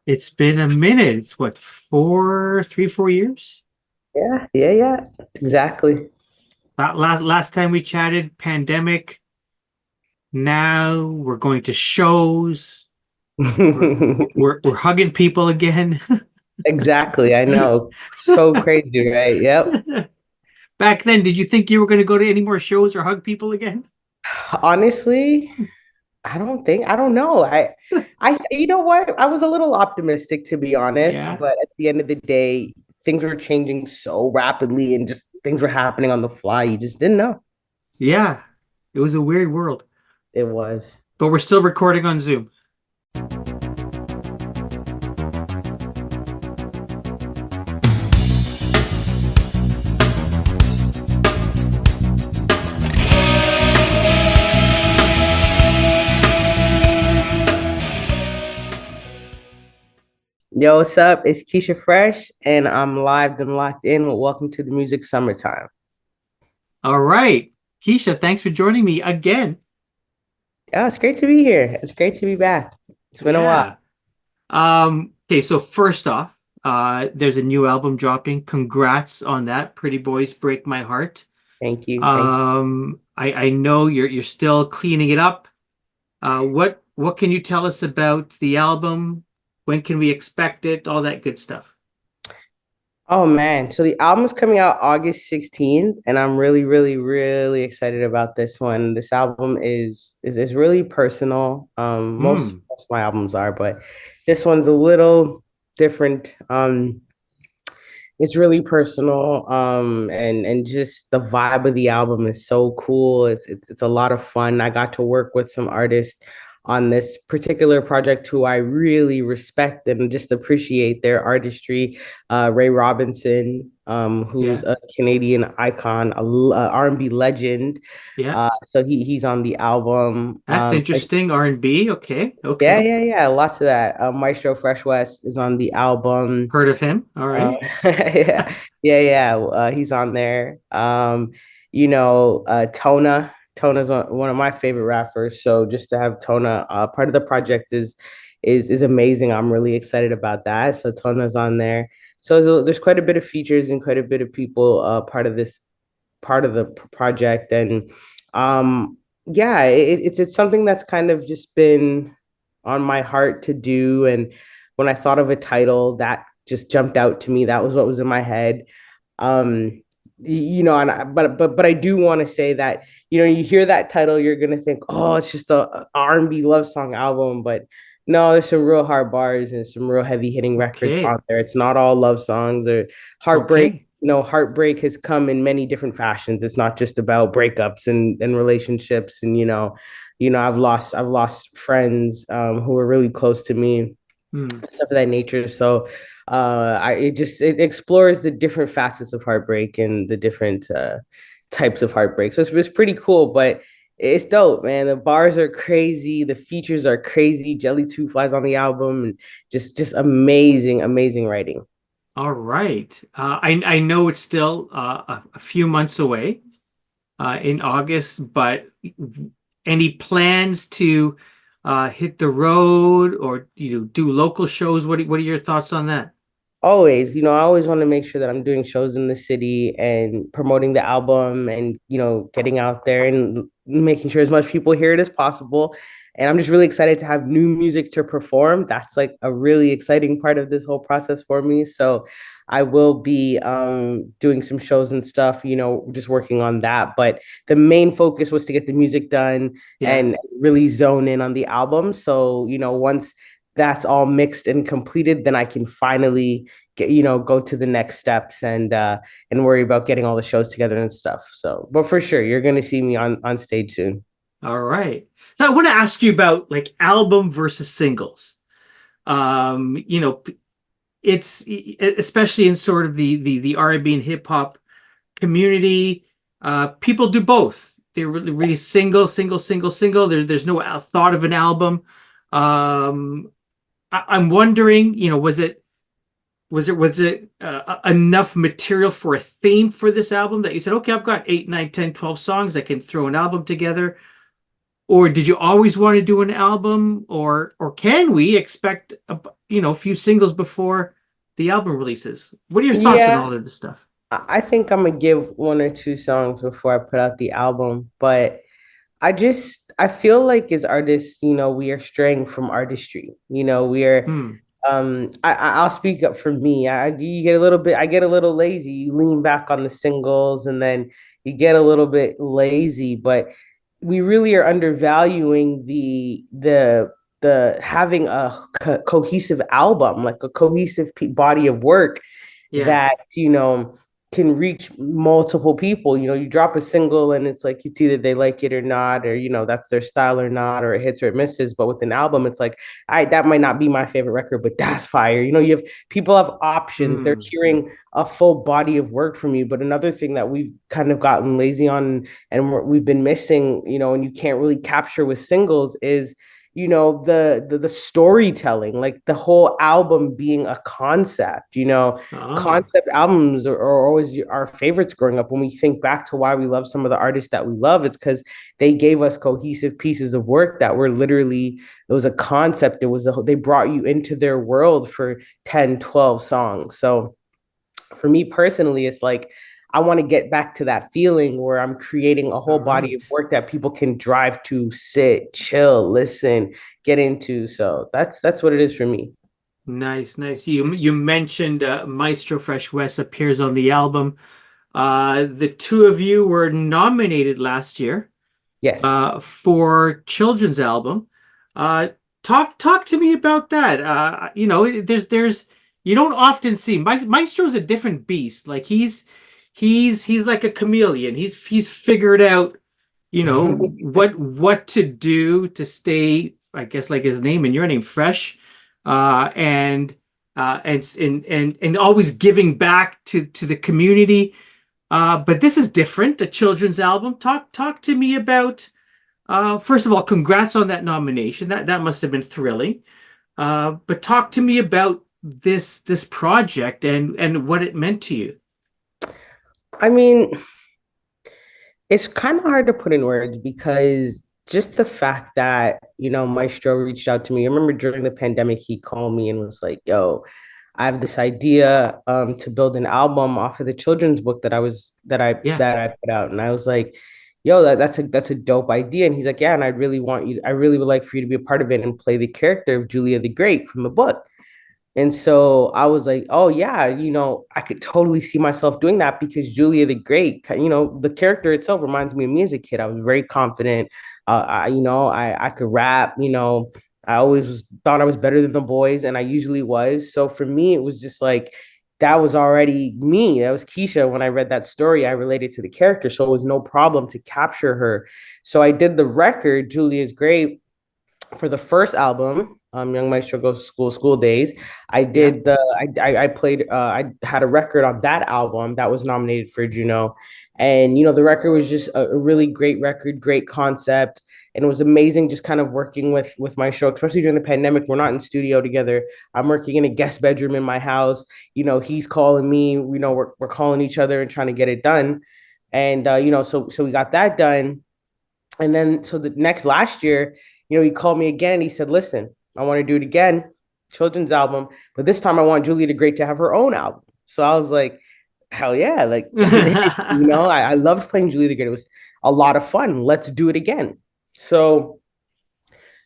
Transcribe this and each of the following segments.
It's been a minute. It's what, 4 years? Yeah. Exactly. Last time we chatted, pandemic. Now we're going to shows. We're we're hugging people again. Exactly. I know. So crazy, right? Yep. Back then, did you think you were going to go to any more shows or hug people again? Honestly, I don't know. You know what? I was a little optimistic to be honest, Yeah. but at the end of the day, things were changing so rapidly and just things were happening on the fly. You just didn't know. Yeah. It was a weird world, It was. but we're still recording on Zoom. Yo, what's up? It's Keysha Freshh, and I'm live and locked in. Welcome to the music summertime. All right. Keisha, thanks for joining me again. Yeah, it's great to be here. It's great to be back. It's been a while. Yeah. Okay, so first off, there's a new album dropping. Congrats on that. Pretty Boys Break My Heart. Thank you. Thank you. I know you're still cleaning it up. What can you tell us about the album? When can we expect it? All that good stuff. Oh man. So the album's coming out August 16th, and I'm really excited about this one. This album is really personal. Most, Hmm. most of my albums are, but this one's a little different. It's really personal. And just the vibe of the album is so cool. It's a lot of fun. I got to work with some artists on this particular project who I really respect and just appreciate their artistry. Ray Robinson, who's Yeah. a Canadian icon, a R&B legend. Yeah. So he's on the album. That's interesting. R&B. Okay. Okay. Yeah. Lots of that. Maestro Fresh West is on the album. Heard of him. All right. Yeah. He's on there. Tona's one of my favorite rappers. So just to have Tona part of the project is amazing. I'm really excited about that. So Tona's on there. So there's quite a bit of features and quite a bit of people part of this part of the project. And yeah, it's something that's kind of just been on my heart to do. And when I thought of a title, that just jumped out to me. That was what was in my head. Um, but I do want to say that you hear that title, you're gonna think, oh, it's just a R&B love song album, but no, there's some real hard bars and some real heavy hitting records on Okay. there. It's not all love songs or heartbreak. Okay. Heartbreak has come in many different fashions. It's not just about breakups and relationships. And I've lost friends who were really close to me, Hmm. stuff of that nature. So it explores the different facets of heartbreak and the different types of heartbreak. So it's pretty cool, but it's dope, man. The bars are crazy, the features are crazy. Jelly Two flies on the album, and just amazing writing. All right. I know it's still a few months away, in August, but any plans to hit the road or do local shows? What are your thoughts on that? Always, I always want to make sure that I'm doing shows in the city and promoting the album and, getting out there and making sure as much people hear it as possible. And I'm just really excited to have new music to perform. That's like a really exciting part of this whole process for me. So I will be doing some shows and stuff, just working on that. But the main focus was to get the music done Yeah. and really zone in on the album. So, once that's all mixed and completed, then I can finally go to the next steps and worry about getting all the shows together and stuff. So, but for sure, you're gonna see me on stage soon. All right. So I want to ask you about like album versus singles. You know, it's especially in sort of the R&B and hip hop community, people do both. They're really single. There's no thought of an album. I'm wondering, was it enough material for a theme for this album that you said, okay, I've got 8, 9, 10, 12 songs, I can throw an album together? Or did you always want to do an album? Or can we expect a few singles before the album releases. What are your thoughts on Yeah, all of this stuff? I think I'm gonna give one or two songs before I put out the album, but I feel like as artists, we are straying from artistry. We are Hmm. I'll speak up for me. You get a little bit, I get a little lazy. You lean back on the singles and then you get a little bit lazy, but we really are undervaluing the having a cohesive album, like a cohesive body of work Yeah. that can reach multiple people. You drop a single and it's like it's either they like it or not, or that's their style or not, or it hits or it misses. But with an album, it's like, that might not be my favorite record, but that's fire. You have people have options. They're Hmm. hearing a full body of work from you. But another thing that we've kind of gotten lazy on and we've been missing, and you can't really capture with singles is the storytelling, like the whole album being a concept. Ah. Concept albums are always our favorites growing up. When we think back to why we love some of the artists that we love, it's because they gave us cohesive pieces of work that were literally, it was a concept. They brought you into their world for 10, 12 songs. So for me personally, it's like I want to get back to that feeling where I'm creating a All whole body of right. work that people can drive to, sit, chill, listen, get into. So that's what it is for me. Nice, nice. You mentioned Maestro Fresh West appears on the album. The two of you were nominated last year Yes. for children's album. Uh, talk to me about that. There's you don't often see Maestro's a different beast. Like he's like a chameleon. He's figured out what to do to stay, I guess, like his name and your name, fresh, and always giving back to the community. But this is different, a children's album. Talk to me about first of all, congrats on that nomination. That must have been thrilling. But talk to me about this project and what it meant to you. I mean, it's kind of hard to put in words because just the fact that, Maestro reached out to me. I remember during the pandemic, he called me and was like, yo, I have this idea to build an album off of the children's book Yeah. that I put out. And I was like, yo, that's a dope idea. And he's like, yeah, and I really would like for you to be a part of it and play the character of Julia the Great from the book. And so I was like, oh, yeah, I could totally see myself doing that because Julia the Great, the character itself reminds me of me as a kid. I was very confident. I could rap, I thought I was better than the boys, and I usually was. So for me, it was just like, that was already me. That was Keysha. When I read that story, I related to the character. So it was no problem to capture her. So I did the record, Julia's Great, for the first album, Young Maestro Goes to School, School Days. I Yeah. did the I played I had a record on that album that was nominated for Juno. And the record was just a really great record, great concept. And it was amazing just kind of working with my show, especially during the pandemic. We're not in studio together. I'm working in a guest bedroom in my house. He's calling me, we're calling each other and trying to get it done. And so we got that done. And then so the next last year, he called me again and he said, listen, I want to do it again, children's album, but this time I want Julia the Great to have her own album. So I was like, hell yeah, like I'm in. I loved playing Julia the Great. It was a lot of fun. Let's do it again. So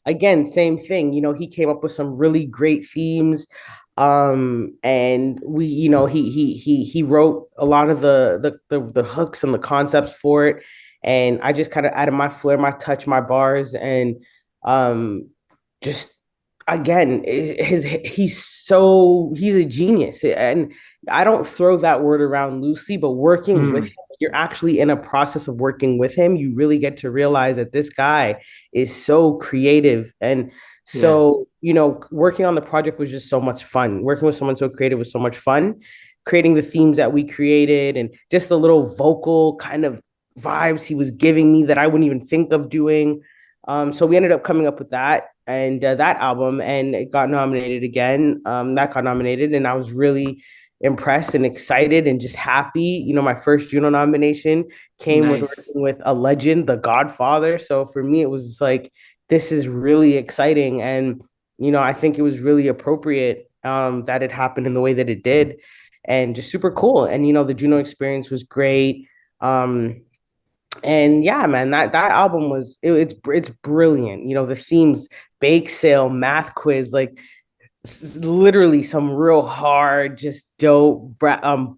again, same thing. He came up with some really great themes. And we, he wrote a lot of the hooks and the concepts for it. And I just kind of added my flair, my touch, my bars, and um just again, he's a genius. And I don't throw that word around loosely, but working with Hmm. him, you're actually in a process of working with him, you really get to realize that this guy is so creative. And Yeah. so, working on the project was just so much fun. Working with someone so creative was so much fun. Creating the themes that we created and just the little vocal kind of vibes he was giving me that I wouldn't even think of doing. So we ended up coming up with that and that album, and it got nominated again. That got nominated, and I was really impressed and excited and just happy. My first Juno nomination came with Nice. working with a legend, The Godfather. So for me, it was like, this is really exciting. And I think it was really appropriate that it happened in the way that it did, and just super cool. And the Juno experience was great. Um, and yeah, man, that album it's brilliant. The themes, bake sale, math quiz, like literally some real hard, just dope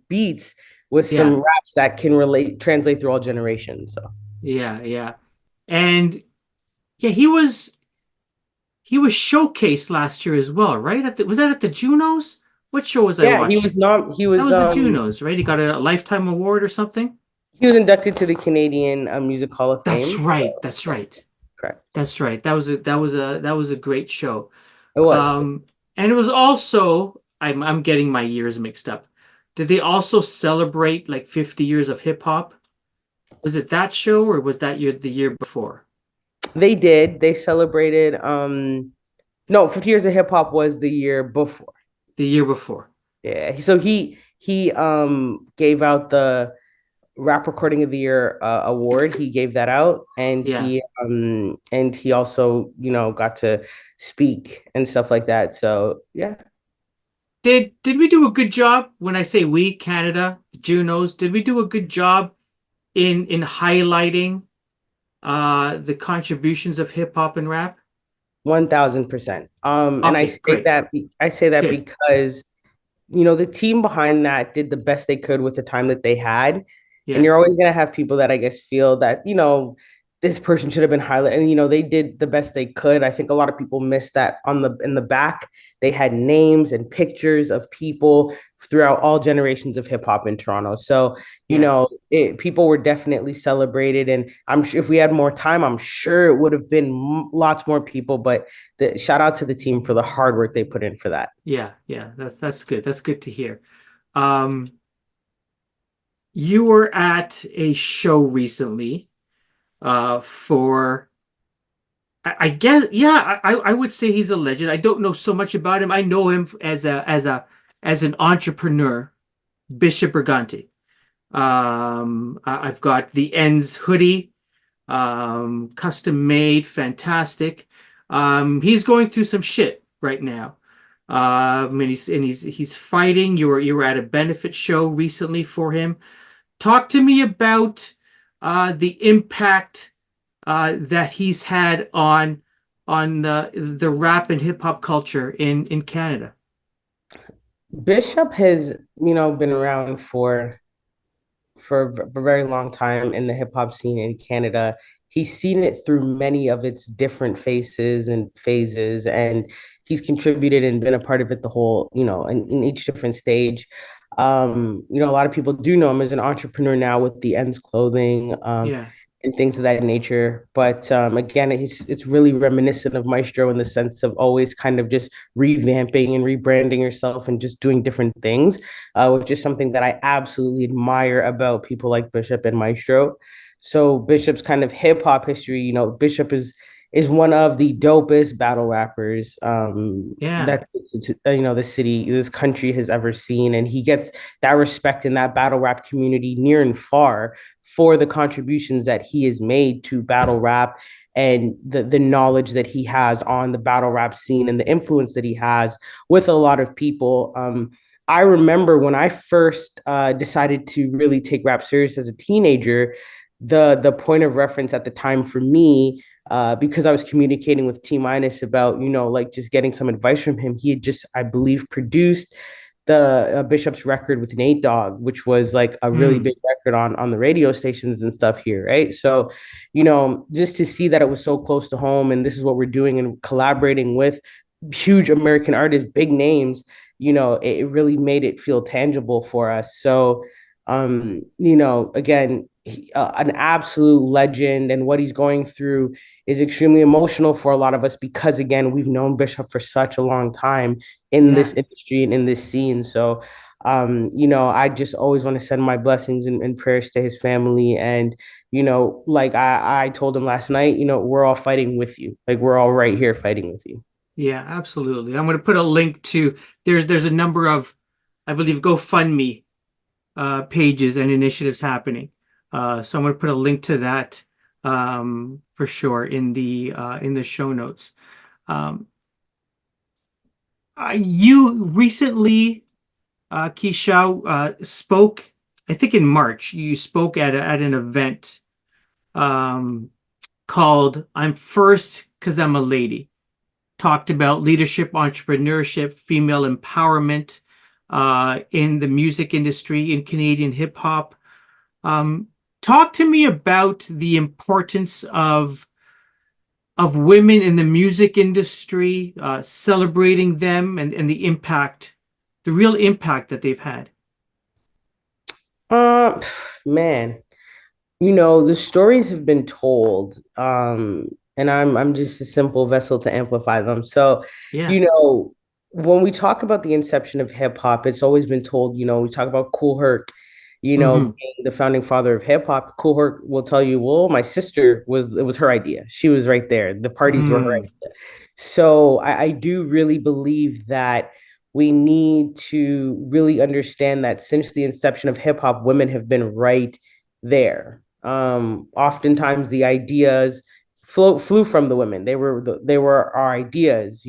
beats with some Yeah, raps that can translate through all generations. So yeah, yeah. And yeah, he was showcased last year as well, right? Was that at the Junos? What show was I yeah, he was watching? not he That was was the Junos, right? He got a lifetime award or something. he was inducted to the Canadian Music Hall of That's Fame. right. That's Yeah, right. correct. That's right. That was a great show. It was. Um, and it was also I'm getting my years mixed up. Did they also celebrate like 50 years of hip hop? Was it that show or was that the year before? They did. They celebrated no, 50 years of hip hop was the year before. The year before. Yeah. So he gave out the rap recording of the year award. He gave that out, and Yeah. he also, got to speak and stuff like that. So yeah. Did we do a good job when I say we, Canada, the Junos, did we do a good job in highlighting the contributions of hip hop and rap? 1000%. And Okay, great. I say that Good. because the team behind that did the best they could with the time that they had. And Yeah. you're always gonna have people that I guess feel that, this person should have been highlighted. And they did the best they could. I think a lot of people missed that in the back. They had names and pictures of people throughout all generations of hip hop in Toronto. So, Yeah. people were definitely celebrated. And I'm sure if we had more time, I'm sure it would have been lots more people. But shout out to the team for the hard work they put in for that. Yeah. Yeah. That's good. That's good to hear. Um, you were at a show recently for I guess yeah, I would say he's a legend. I don't know so much about him. I know him as an entrepreneur, Bishop Briganti. I've got the Ends hoodie, custom made, fantastic. He's going through some shit right now. And he's fighting. You were at a benefit show recently for him. Talk to me about the impact that he's had on the rap and hip hop culture in Canada. Bishop has, been around for a very long time in the hip hop scene in Canada. He's seen it through many of its different faces and phases, and he's contributed and been a part of it the whole, in each different stage. A lot of people do know him as an entrepreneur now with the Ends clothing, Yeah, and things of that nature. But again, it's really reminiscent of Maestro in the sense of always kind of just revamping and rebranding yourself and just doing different things, which is something that I absolutely admire about people like Bishop and Maestro. So Bishop's kind of hip hop history, Bishop is one of the dopest battle rappers yeah, that this country has ever seen, and he gets that respect in that battle rap community near and far for the contributions that he has made to battle rap and the knowledge that he has on the battle rap scene and the influence that he has with a lot of people. I remember when I first decided to really take rap serious as a teenager, the point of reference at the time for me, because I was communicating with T Minus about, like just getting some advice from him. He had just, I believe, produced the Bishop's record with Nate Dogg, which was like a really mm, big record on the radio stations and stuff here, right? So, just to see that it was so close to home, and this is what we're doing and collaborating with huge American artists, big names, it really made it feel tangible for us. So, again, an absolute legend, and what he's going through is extremely emotional for a lot of us because, again, we've known Bishop for such a long time in yeah, this industry and in this scene. So, I just always want to send my blessings and prayers to his family. And, like I told him last night, we're all fighting with you. Like we're all right here fighting with you. yeah, absolutely. I'm going to put a link to there's a number of I believe GoFundMe pages and initiatives happening. So I'm going to put a link to that for sure in the show notes. Um, You recently, Keysha, spoke, I think in March, you spoke at an event um, called I'm First Because I'm a Lady. Talked about leadership, entrepreneurship, female empowerment in the music industry, in Canadian hip hop. Um, Talk to me about the importance of women in the music industry, celebrating them and the impact, the real impact that they've had. Um, man, the stories have been told, and I'm just a simple vessel to amplify them. So, Yeah. you know, when we talk about the inception of hip hop, it's always been told, we talk about Cool Herc, Hmm. being the founding father of hip hop. Cool Herc will tell you, well, my sister it was her idea. She was right there. The parties were her Mm. idea. So I do really believe that we need to really understand that since the inception of hip hop, women have been right there. Oftentimes the ideas flew from the women. They were our ideas,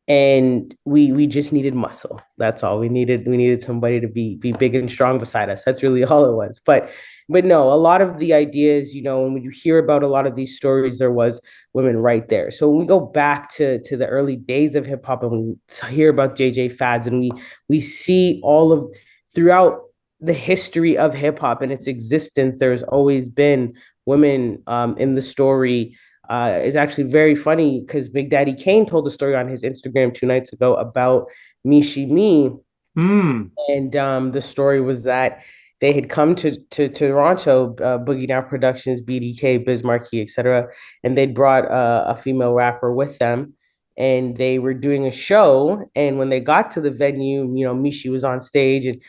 and we just needed muscle. That's all we needed. We needed somebody to be big and strong beside us. That's really all it was. But no, a lot of the ideas, and when you hear about a lot of these stories, there was women right there. So when we go back to the early days of hip hop and we hear about JJ Fads, and we see all of throughout the history of hip hop and its existence, there's always been women in the story. Is actually very funny because Big Daddy Kane told a story on his Instagram 2 nights ago about Mishi Me, Mm. and the story was that they had come to Toronto, Boogie Down Productions, BDK, Biz Markie, etc., and they'd brought a female rapper with them, and they were doing a show. And when they got to the venue, Mishi was on stage, and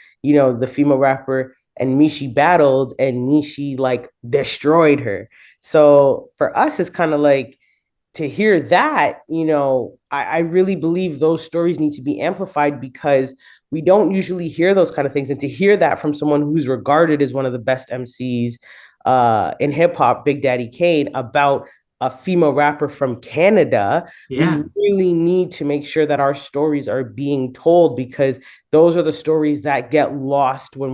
the female rapper and Mishi battled, and Mishi like destroyed her. So for us, it's kind of like to hear that, I really believe those stories need to be amplified because we don't usually hear those kind of things. And to hear that from someone who's regarded as one of the best MCs in hip hop, Big Daddy Kane, about a female rapper from Canada, we Yeah. really need to make sure that our stories are being told because those are the stories that get lost when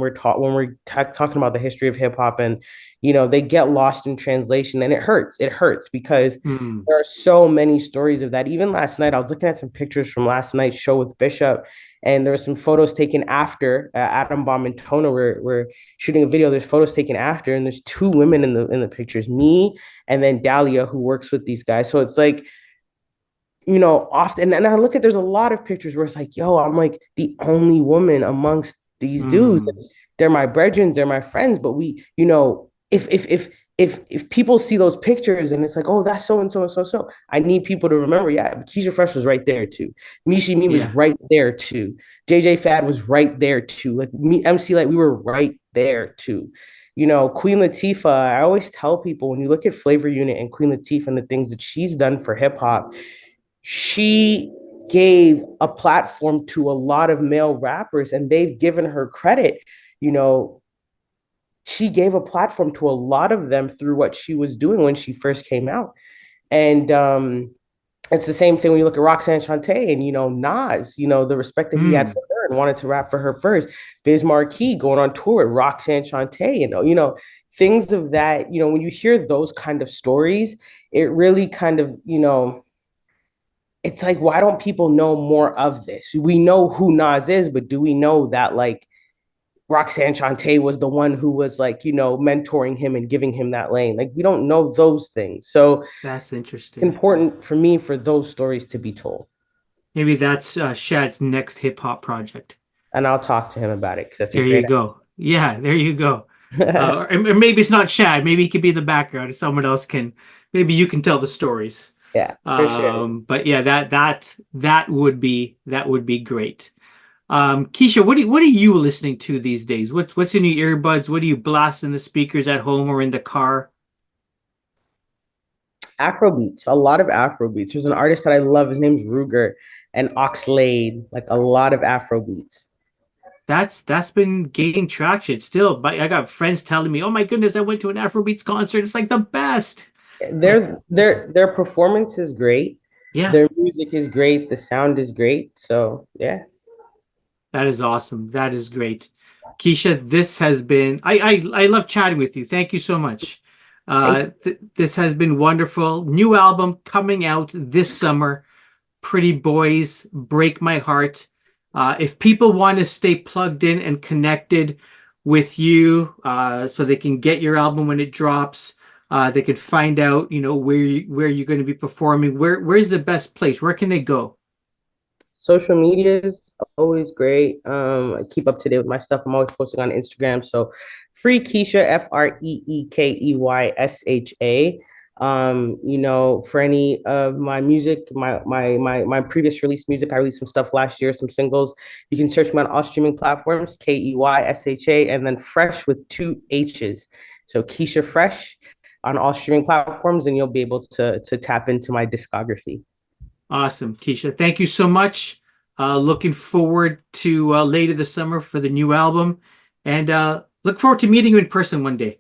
talking about the history of hip hop, and they get lost in translation, and it hurts because Mm. there are so many stories of that. Even last night, I was looking at some pictures from last night's show with Bishop, and there were some photos taken after Adam Bomb and Tona were shooting a video. There's photos taken after, and there's two women in the pictures, me and then Dahlia, who works with these guys. So it's like, often, and I look at there's a lot of pictures where it's like, yo, I'm like the only woman amongst these dudes. Mm. They're my brethren, they're my friends, but we, if people see those pictures and it's like, oh, that's so and so and so so, I need people to remember, yeah, Keysha Freshh was right there too. Mishi Me was Yeah. right there too. JJ Fad was right there too. Like me, MC, like we were right there too. Queen Latifah, I always tell people when you look at Flavor Unit and Queen Latifah and the things that she's done for hip hop, she gave a platform to a lot of male rappers and they've given her credit. You know, she gave a platform to a lot of them through what she was doing when she first came out. And it's the same thing when you look at Roxanne Shante and, Nas, the respect that he had Mm. for her and wanted to rap for her first. Biz Markie going on tour with Roxanne Shante, things of that, when you hear those kind of stories, it really kind of, it's like, why don't people know more of this? We know who Nas is, but do we know that like Roxanne Shante was the one who was like, mentoring him and giving him that lane? Like, we don't know those things. So That's it's interesting. important for me for those stories to be told. Maybe that's Shad's next hip hop project. And I'll talk to him about it because that's a There you great go. Yeah, there you go. idea. Or maybe it's not Shad. Maybe he could be the background. And someone else can. Maybe you can tell the stories. Yeah, for sure. But yeah, that would be great. Keysha, what are you listening to these days? What's in your earbuds? What do you blast in the speakers at home or in the car? Afrobeats, a lot of Afrobeats. There's an artist that I love. His name's Ruger and Oxlade, like a lot of Afrobeats. That's been gaining traction still. But I got friends telling me, "Oh my goodness, I went to an Afrobeats concert. It's like the best." Their performance is great. Yeah, Their music is great, the sound is great. So yeah. that is awesome. That is great. Keysha, this has been I love chatting with you. Thank you so much. Thank This has been wonderful. New album coming out this summer. Pretty Boys, Break My Heart. If people want to stay plugged in and connected with you, so they can get your album when it drops, they could find out, where you're going to be performing. Where's the best place? Where can they go? Social media is always great. I keep up to date with my stuff. I'm always posting on Instagram. So free Keysha, FreeKeysha. For any of my music, my previous release music, I released some stuff last year, some singles. You can search me on all streaming platforms, Keysha, and then Fresh with two H's. So Keysha Freshh on all streaming platforms, and you'll be able to tap into my discography. Awesome, Keysha. Thank you so much. Looking forward to later this summer for the new album, and look forward to meeting you in person one day.